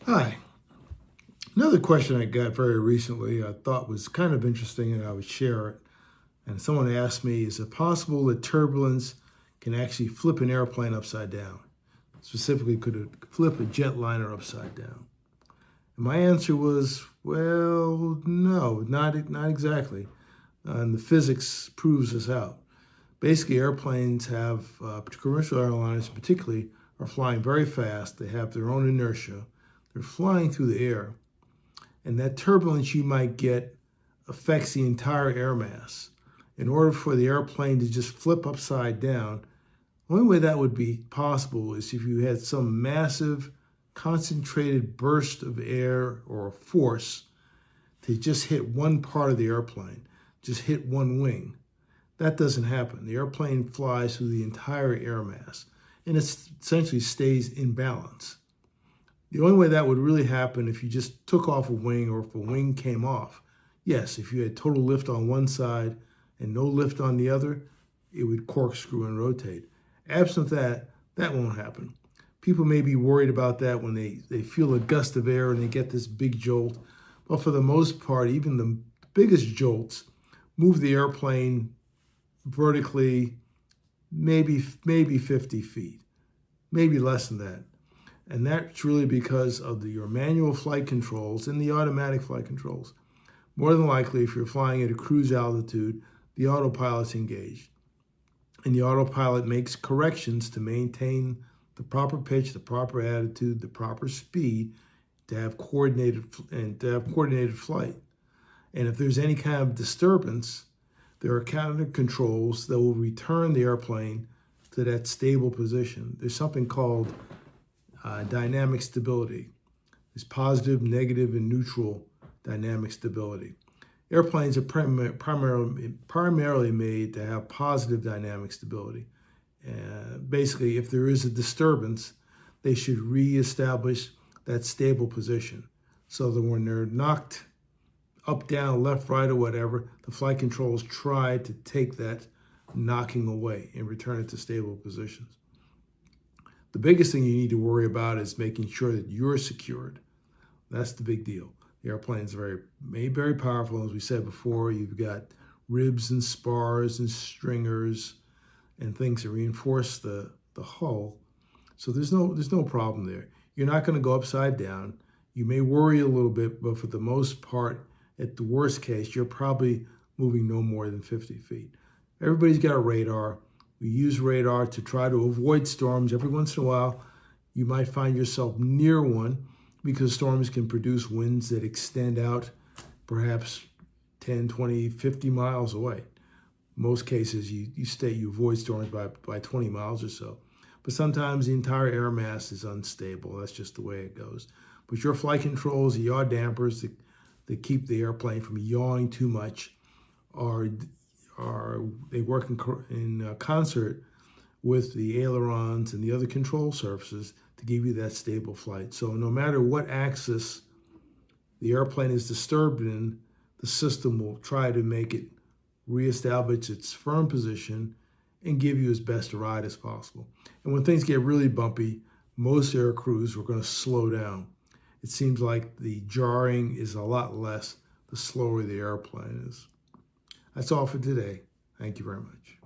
Hi. Another question I got very recently I thought was kind of interesting and I would share it. And someone asked me, is it possible that turbulence can actually flip an airplane upside down? Specifically, could it flip a jetliner upside down? And my answer was, well, no, not exactly. And the physics proves this out. Basically, airplanes have, commercial airlines particularly, are flying very fast. They have their own inertia. They're flying through the air. And that turbulence you might get affects the entire air mass. In order for the airplane to just flip upside down, the only way that would be possible is if you had some massive concentrated burst of air or a force to just hit one part of the airplane, just hit one wing. That doesn't happen. The airplane flies through the entire air mass and it essentially stays in balance. The only way that would really happen if you just took off a wing or if a wing came off. Yes, if you had total lift on one side and no lift on the other, it would corkscrew and rotate. Absent that, that won't happen. People may be worried about that when they feel a gust of air and they get this big jolt. But for the most part, even the biggest jolts move the airplane vertically maybe 50 feet, maybe less than that. And that's really because of your manual flight controls and the automatic flight controls. More than likely, if you're flying at a cruise altitude, the autopilot's engaged. And the autopilot makes corrections to maintain the proper pitch, the proper attitude, the proper speed to have coordinated flight. And if there's any kind of disturbance, there are counter controls that will return the airplane to that stable position. There's something called dynamic stability. There's positive, negative, and neutral dynamic stability. Airplanes are primarily made to have positive dynamic stability. Basically, if there is a disturbance, they should reestablish that stable position so that when they're knocked up, down, left, right, or whatever, the flight controls try to take that knocking away and return it to stable positions. The biggest thing you need to worry about is making sure that you're secured. That's the big deal. The airplane is very powerful. As we said before, you've got ribs and spars and stringers and things that reinforce the hull. So there's no problem there. You're not going to go upside down. You may worry a little bit, but for the most part, at the worst case, you're probably moving no more than 50 feet. Everybody's got a radar. We use radar to try to avoid storms. Every once in a while, you might find yourself near one because storms can produce winds that extend out perhaps 10, 20, 50 miles away. Most cases, you avoid storms by 20 miles or so. But sometimes the entire air mass is unstable. That's just the way it goes. But your flight controls, the yaw dampers that keep the airplane from yawing too much they work in concert with the ailerons and the other control surfaces to give you that stable flight. So no matter what axis the airplane is disturbed in, the system will try to make it reestablish its firm position and give you as best a ride as possible. And when things get really bumpy, most air crews are going to slow down. It seems like the jarring is a lot less the slower the airplane is. That's all for today. Thank you very much.